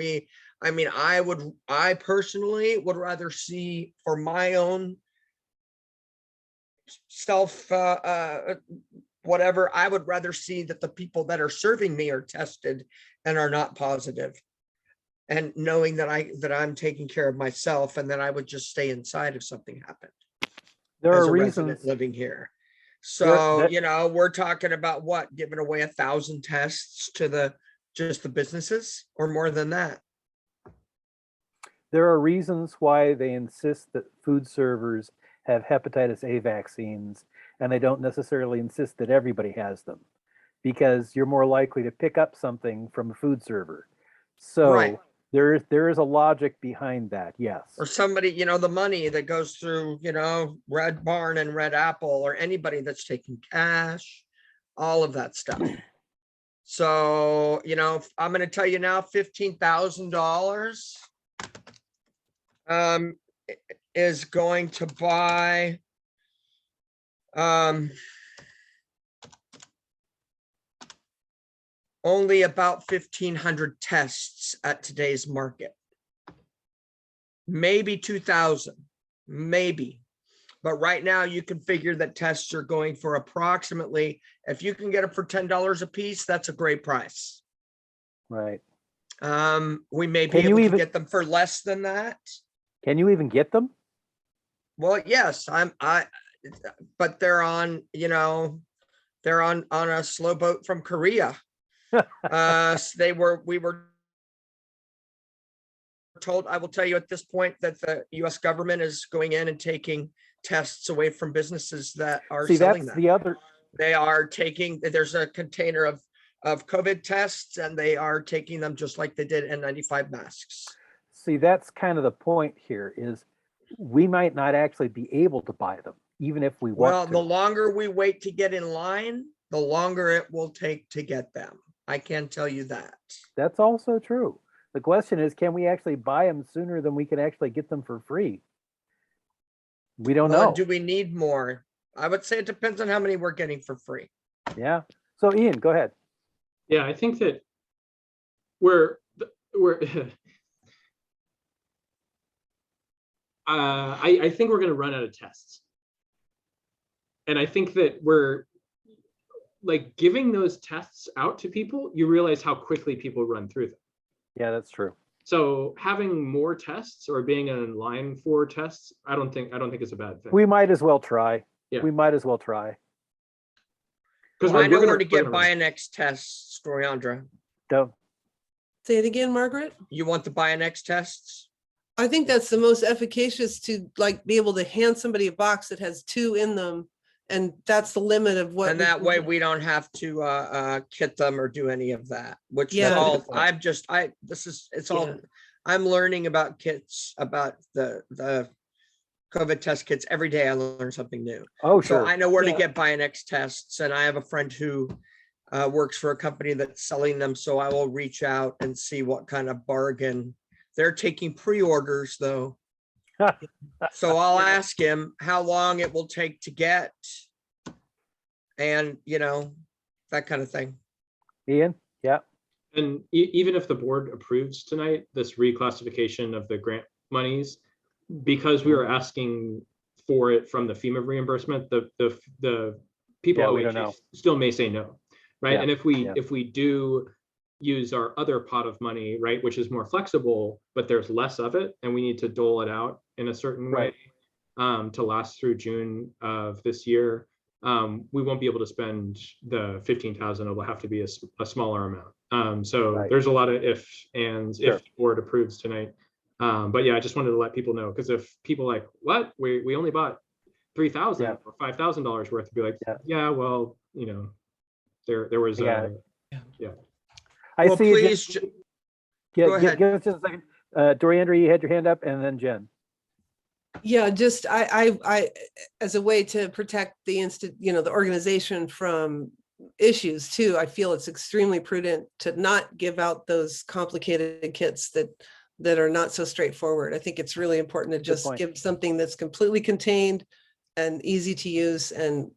Speaker 3: I personally would rather see, for my own self whatever, I would rather see that the people that are serving me are tested and are not positive, and knowing that I'm taking care of myself, and that I would just stay inside if something happened.
Speaker 1: There
Speaker 3: as
Speaker 1: are
Speaker 3: a
Speaker 1: reasons
Speaker 3: resident living here. So, we're talking about what, giving away 1,000 tests to just the businesses, or more than that?
Speaker 1: There are reasons why they insist that food servers have hepatitis A vaccines, and they don't necessarily insist that everybody has them, because you're more likely to pick up something from a food server. So
Speaker 3: Right.
Speaker 1: there is a logic behind that, yes.
Speaker 3: Or somebody, the money that goes through, Red Barn and Red Apple, or anybody that's taking cash, all of that stuff. So, I'm going to tell you now, $15,000 is going to buy only about 1,500 tests at today's market. Maybe 2,000, maybe. But right now you can figure that tests are going for approximately, if you can get them for $10 a piece, that's a great price.
Speaker 1: Right.
Speaker 3: We may be able to get them for less than that.
Speaker 1: Can you even get them?
Speaker 3: Well, yes, but they're on, they're on a slow boat from Korea. We were told, I will tell you at this point, that the US government is going in and taking tests away from businesses that are
Speaker 1: See,
Speaker 3: selling
Speaker 1: that's
Speaker 3: them.
Speaker 1: the other,
Speaker 3: They are taking, there's a container of COVID tests, and they are taking them just like they did N95 masks.
Speaker 1: see, that's kind of the point here is we might not actually be able to buy them, even if we
Speaker 3: Well,
Speaker 1: want
Speaker 3: the
Speaker 1: to.
Speaker 3: longer we wait to get in line, the longer it will take to get them. I can tell you that.
Speaker 1: That's also true. The question is, can we actually buy them sooner than we can actually get them for free? We don't
Speaker 3: Well,
Speaker 1: know.
Speaker 3: do we need more? I would say it depends on how many we're getting for free.
Speaker 1: Yeah. So Ian, go ahead.
Speaker 4: Yeah, I think that we're I think we're going to run out of tests. And I think that we're like giving those tests out to people, you realize how quickly people run through them.
Speaker 1: Yeah, that's true.
Speaker 4: So having more tests or being in line for tests, I don't think it's a bad thing.
Speaker 1: We might as well try.
Speaker 4: Yeah.
Speaker 1: We might as well try.
Speaker 4: Because
Speaker 3: I know where to get Bionex tests, Storiandra.
Speaker 1: Don't.
Speaker 2: Say it again, Margaret.
Speaker 3: You want the Bionex tests?
Speaker 2: I think that's the most efficacious to like be able to hand somebody a box that has 2 in them. And that's the limit of what.
Speaker 3: And that way we don't have to kit them or do any of that, which is
Speaker 2: Yeah.
Speaker 3: all, it's all,
Speaker 2: Yeah.
Speaker 3: I'm learning about kits, about the COVID test kits. Every day I learn something new.
Speaker 1: Oh,
Speaker 3: So
Speaker 1: sure.
Speaker 3: I know where to
Speaker 2: Yeah.
Speaker 3: get Bionex tests, and I have a friend who works for a company that's selling them. So I will reach out and see what kind of bargain. They're taking pre-orders though. So I'll ask him how long it will take to get, and that kind of thing.
Speaker 1: Ian? Yeah.
Speaker 4: And even if the board approves tonight this reclassification of the grant monies, because we are asking for it from the FEMA reimbursement, the people
Speaker 1: Yeah,
Speaker 4: at
Speaker 1: we don't
Speaker 4: OHA
Speaker 1: know.
Speaker 4: still may say no, right?
Speaker 1: Yeah,
Speaker 4: And if we do use our other pot of money, right, which is more flexible, but there's less of it, and we need to dole it out in a certain way to last through June of this year, we won't be able to spend the 15,000. It will have to be a smaller amount. So there's a lot of ifs, ands if the board approves tonight. But yeah, I just wanted to let people know, because if people like, what, we only bought $3,000 or $5,000 worth, to be like, yeah, well, there was
Speaker 1: Yeah.
Speaker 3: Well,
Speaker 1: I see.
Speaker 3: please, go ahead.
Speaker 1: Give us just a second. Doriandra, you had your hand up, and then Jen.
Speaker 2: Yeah, just I as a way to protect the the organization from issues too, I feel it's extremely prudent to not give out those complicated kits that are not so straightforward. I think it's really important to just give something that's completely contained and easy to use. And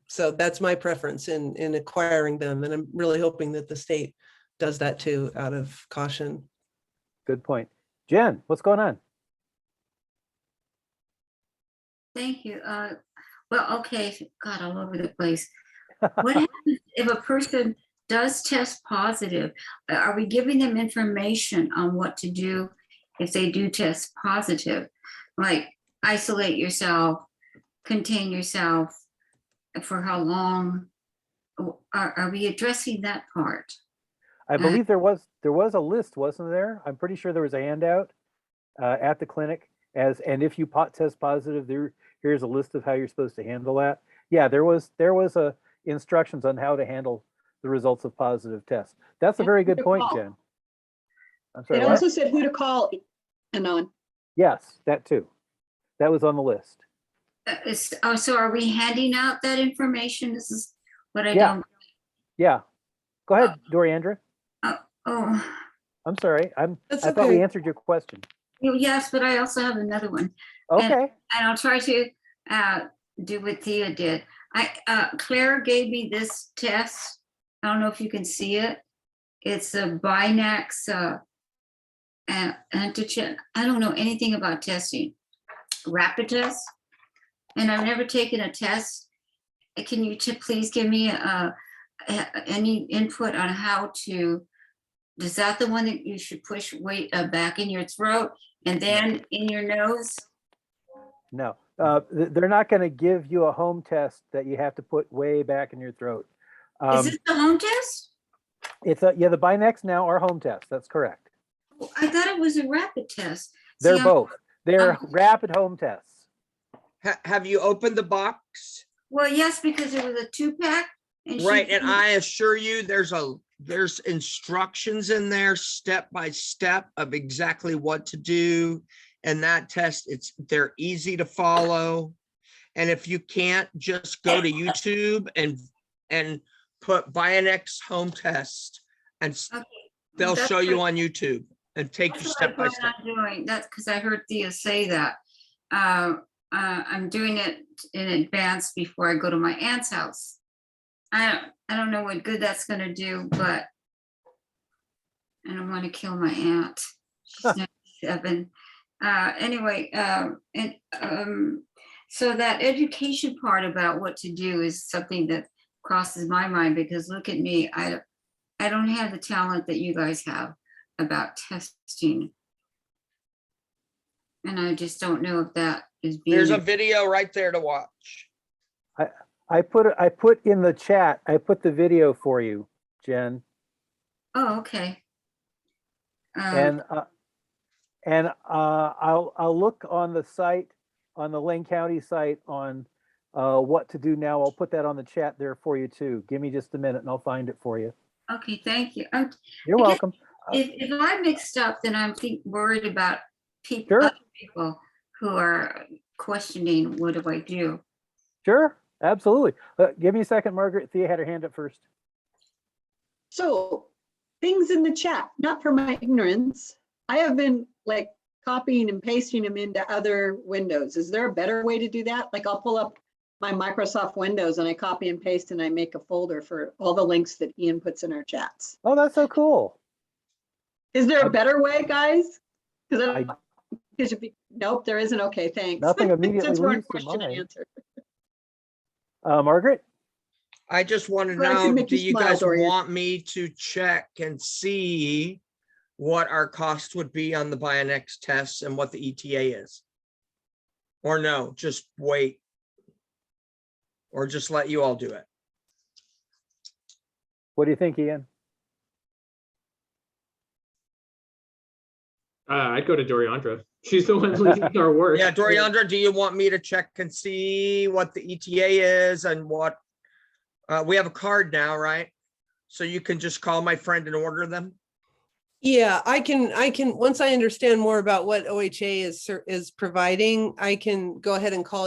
Speaker 2: so that's my preference in acquiring them. And I'm really hoping that the state does that too, out of caution.
Speaker 1: Good point. Jen, what's going on?
Speaker 6: Thank you. Well, okay, God, all over the place. What happens if a person does test positive? Are we giving them information on what to do if they do test positive? Like isolate yourself, contain yourself, for how long? Are we addressing that part?
Speaker 1: I believe there was a list, wasn't there? I'm pretty sure there was a handout at the clinic and if you test positive, here's a list of how you're supposed to handle that. Yeah, there was a instructions on how to handle the results of positive tests. That's a very good point, Jen. I'm sorry.
Speaker 5: It also said who to call, Anon.
Speaker 1: Yes, that too. That was on the list.
Speaker 6: So are we handing out that information? This is what I don't.
Speaker 1: Yeah. Go ahead, Doriandra.
Speaker 6: Oh.
Speaker 1: I'm sorry. I
Speaker 2: That's
Speaker 1: thought we answered your question.
Speaker 6: Yes, but I also have another one.
Speaker 1: Okay.
Speaker 6: And I'll try to do what Thea did. Claire gave me this test. I don't know if you can see it. It's a Binax antigen. I don't know anything about testing. Rapid test. And I've never taken a test. Can you please give me any input on how to, is that the one that you should push weight back in your throat and then in your nose?
Speaker 1: No, They're not going to give you a home test that you have to put way back in your throat.
Speaker 6: Is this the home test?
Speaker 1: Yeah, the Binex now are home tests. That's correct.
Speaker 6: I thought it was a rapid test.
Speaker 1: They're
Speaker 6: See,
Speaker 1: both. They're
Speaker 6: I'm-
Speaker 1: rapid home tests.
Speaker 3: Have you opened the box?
Speaker 6: Well, yes, because it was a 2-pack.
Speaker 3: Right, and I assure you, there's instructions in there, step by step of exactly what to do. And that test, they're easy to follow. And if you can't, just go to YouTube and put Bionex home test, and
Speaker 6: Okay,
Speaker 3: they'll
Speaker 6: that's
Speaker 3: show you
Speaker 6: what-
Speaker 3: on YouTube and take you
Speaker 6: That's what I
Speaker 3: step by
Speaker 6: plan
Speaker 3: step.
Speaker 6: on doing. That's because I heard Thea say that. I'm doing it in advance before I go to my aunt's house. I don't know what good that's gonna do, but I don't want to kill my aunt. She's 97. Anyway, so that education part about what to do is something that crosses my mind, because look at me, I don't have the talent that you guys have about testing. And I just don't know if that is being.
Speaker 3: There's a video right there to watch.
Speaker 1: I put in the chat, I put the video for you, Jen.
Speaker 6: Oh, okay.
Speaker 1: And I'll look on the site, on the Lane County site, on what to do now. I'll put that on the chat there for you too. Give me just a minute and I'll find it for you.
Speaker 6: Okay, thank you.
Speaker 1: You're
Speaker 6: I guess
Speaker 1: welcome.
Speaker 6: If I'm mixed up, then I'm worried about
Speaker 1: Sure.
Speaker 6: other people who are questioning, what do I do?
Speaker 1: Sure, absolutely. Give me a second, Margaret. Thea had her hand up first.
Speaker 5: So things in the chat, not for my ignorance. I have been like copying and pasting them into other windows. Is there a better way to do that? Like I'll pull up my Microsoft Windows and I copy and paste and I make a folder for all the links that Ian puts in our chats.
Speaker 1: Oh, that's so cool.
Speaker 5: Is there
Speaker 1: I-
Speaker 5: a better way, guys? Because nope, there isn't. Okay, thanks.
Speaker 1: Nothing immediately
Speaker 5: Since we're in
Speaker 1: leads to
Speaker 5: question and
Speaker 1: mind.
Speaker 5: answer.
Speaker 1: Margaret?
Speaker 3: I just want to
Speaker 5: Glad I could
Speaker 3: know,
Speaker 5: make
Speaker 3: do
Speaker 5: you
Speaker 3: you
Speaker 5: smile,
Speaker 3: guys
Speaker 5: Dorian.
Speaker 3: want me to check and see what our cost would be on the Bionex tests and what the ETA is? Or no, just wait? Or just let you all do it?
Speaker 1: What do you think, Ian?
Speaker 4: I'd go to Doriandra. She's the one leading our work.
Speaker 3: Yeah, Doriandra, do you want me to check and see what the ETA is and what? We have a card now, right? So you can just call my friend and order them?
Speaker 2: Yeah, I can, once I understand more about what OHA is providing, I can go ahead and call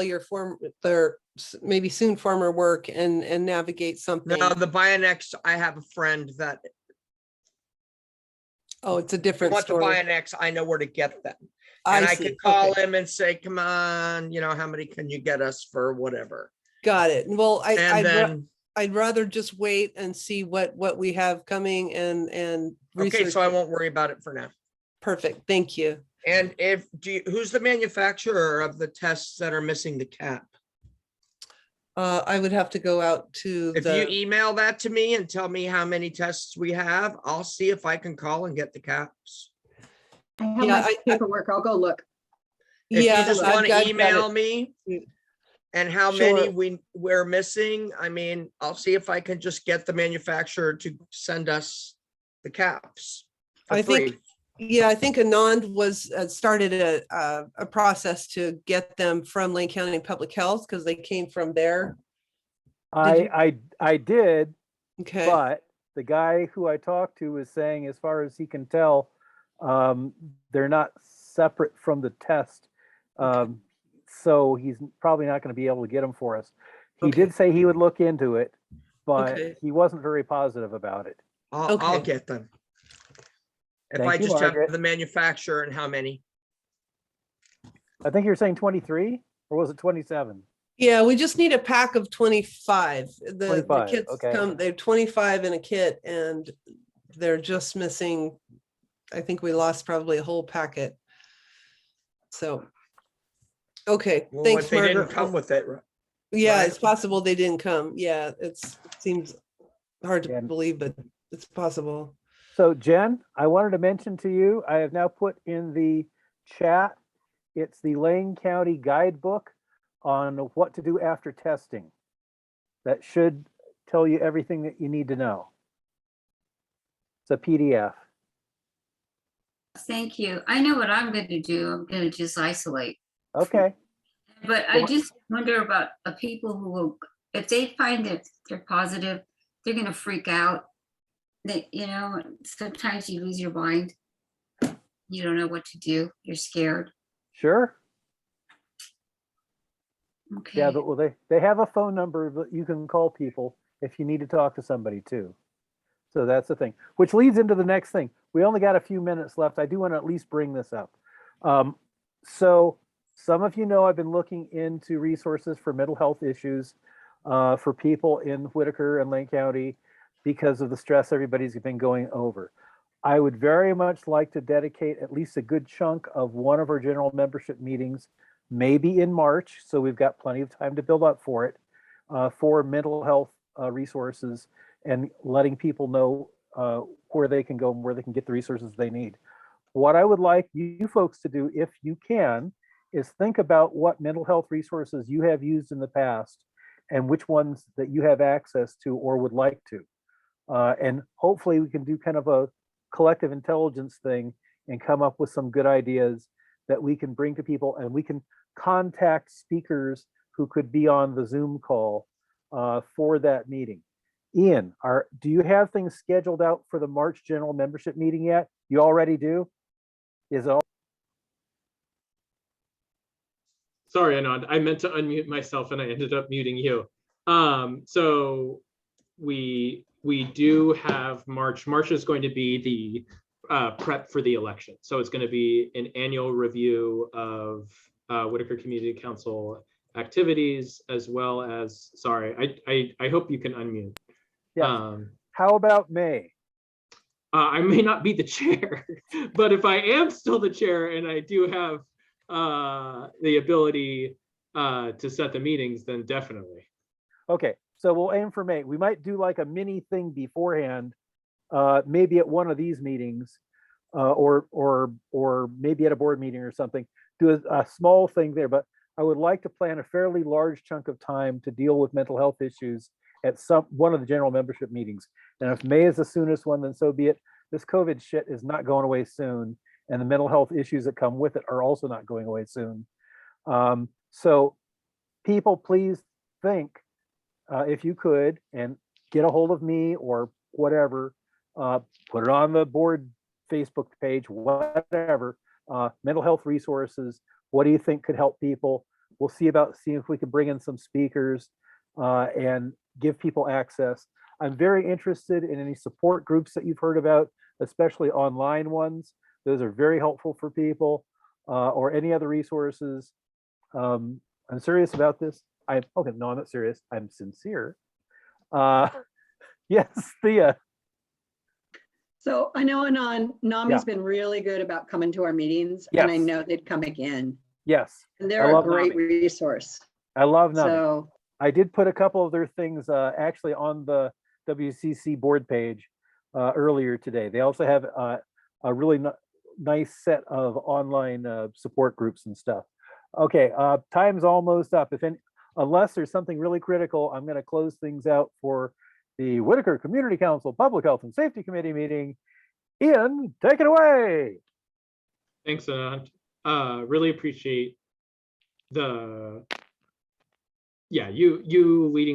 Speaker 2: their maybe soon former work and navigate something.
Speaker 3: No, the Bionex, I have a friend that
Speaker 2: Oh, it's a
Speaker 3: if you
Speaker 2: different
Speaker 3: want the
Speaker 2: story.
Speaker 3: Bionex, I know where to get them.
Speaker 2: I
Speaker 3: And I
Speaker 2: see.
Speaker 3: could call
Speaker 2: Okay.
Speaker 3: him and say, come on, how many can you get us for whatever?
Speaker 2: Got it. Well,
Speaker 3: And then,
Speaker 2: I'd rather just wait and see what we have coming and
Speaker 3: okay,
Speaker 2: research.
Speaker 3: so I won't worry about it for now.
Speaker 2: Perfect. Thank you.
Speaker 3: And who's the manufacturer of the tests that are missing the cap?
Speaker 2: I would have to go out to
Speaker 3: If you
Speaker 2: the,
Speaker 3: email that to me and tell me how many tests we have, I'll see if I can call and get the caps.
Speaker 5: I have
Speaker 2: Yeah,
Speaker 5: my paperwork. I'll go look.
Speaker 3: If you
Speaker 2: yeah,
Speaker 3: just
Speaker 2: I've
Speaker 3: want to
Speaker 2: got it.
Speaker 3: email me and how
Speaker 2: Sure.
Speaker 3: many we're missing, I mean, I'll see if I can just get the manufacturer to send us the caps for
Speaker 2: I think-
Speaker 3: free.
Speaker 2: Yeah, I think Anand was started a process to get them from Lane County Public Health because they came from there.
Speaker 1: I did,
Speaker 2: Okay.
Speaker 1: but the guy who I talked to was saying, as far as he can tell, they're not separate from the test. So he's probably not going to be able to get them for us. He
Speaker 2: Okay.
Speaker 1: did say he would look into it, but
Speaker 2: Okay.
Speaker 1: he wasn't very positive about it.
Speaker 3: I'll
Speaker 2: Okay.
Speaker 3: get them. If
Speaker 1: Thank
Speaker 3: I
Speaker 1: you,
Speaker 3: just
Speaker 1: Margaret.
Speaker 3: have the manufacturer and how many.
Speaker 1: I think you're saying 23, or was it 27?
Speaker 2: Yeah, we just need a pack of 25. The
Speaker 1: 25,
Speaker 2: kits
Speaker 1: okay.
Speaker 2: they're 25 in a kit and they're just missing, I think we lost probably a whole packet. So, okay,
Speaker 3: Well,
Speaker 2: thanks,
Speaker 3: if they didn't
Speaker 2: Margaret.
Speaker 3: come with it.
Speaker 2: Yeah,
Speaker 3: right?
Speaker 2: it's possible they didn't come. Yeah, it seems hard to
Speaker 1: Yeah.
Speaker 2: believe, but it's possible.
Speaker 1: So Jen, I wanted to mention to you, I have now put in the chat, it's the Lane County Guidebook on what to do after testing. That should tell you everything that you need to know. It's a PDF.
Speaker 6: Thank you. I know what I'm going to do. I'm going to just isolate.
Speaker 1: Okay.
Speaker 6: But I
Speaker 1: Well-
Speaker 6: just wonder about the people who will, if they find that they're positive, they're going to freak out. They, you know, sometimes you lose your mind. You don't know what to do. You're scared.
Speaker 1: Sure.
Speaker 6: Okay.
Speaker 1: Yeah, but well, they have a phone number that you can call people if you need to talk to somebody too. So that's the thing, which leads into the next thing. We only got a few minutes left. I do want to at least bring this up. So some of you know I've been looking into resources for mental health issues for people in Whitaker and Lane County because of the stress everybody's been going over. I would very much like to dedicate at least a good chunk of one of our general membership meetings, maybe in March, so we've got plenty of time to build up for it, for mental health resources and letting people know where they can go and where they can get the resources they need. What I would like you folks to do, if you can, is think about what mental health resources you have used in the past and which ones that you have access to or would like to. And hopefully we can do kind of a collective intelligence thing and come up with some good ideas that we can bring to people, and we can contact speakers who could be on the Zoom call for that meeting. Ian, do you have things scheduled out for the March general membership meeting yet? You already do? Is it all?
Speaker 4: Sorry, Anand, I meant to unmute myself and I ended up muting you. So we do have March. March is going to be the prep for the election. So it's going to be an annual review of Whitaker Community Council activities, as well as, sorry, I hope you can unmute.
Speaker 1: Yeah. How about May?
Speaker 4: I may not be the chair, but if I am still the chair and I do have the ability to set the meetings, then definitely.
Speaker 1: Okay, so we'll aim for May. We might do like a mini thing beforehand, maybe at one of these meetings, or maybe at a board meeting or something. Do a small thing there, but I would like to plan a fairly large chunk of time to deal with mental health issues at one of the general membership meetings. And if May is the soonest one, then so be it. This COVID shit is not going away soon, and the mental health issues that come with it are also not going away soon. So people, please think, if you could, and get a hold of me or whatever, put it on the board Facebook page, whatever, mental health resources. What do you think could help people? We'll see if we can bring in some speakers and give people access. I'm very interested in any support groups that you've heard about, especially online ones. Those are very helpful for people, or any other resources. I'm serious about this. Okay, no, I'm not serious. I'm sincere. Yes, Thea.
Speaker 5: So I know NAMI's been really good about coming to our meetings, and I
Speaker 1: Yes.
Speaker 5: know they'd come again.
Speaker 1: Yes,
Speaker 5: And
Speaker 1: I
Speaker 5: they're a
Speaker 1: love
Speaker 5: great
Speaker 1: NAMI.
Speaker 5: resource.
Speaker 1: I love NAMI.
Speaker 5: So
Speaker 1: I did put a couple of their things actually on the WCC board page earlier today. They also have a really nice set of online support groups and stuff. Okay, time's almost up. Unless there's something really critical, I'm going to close things out for the Whitaker Community Council Public Health and Safety Committee meeting. Ian, take it away.
Speaker 4: Thanks, Anand. Really appreciate you leading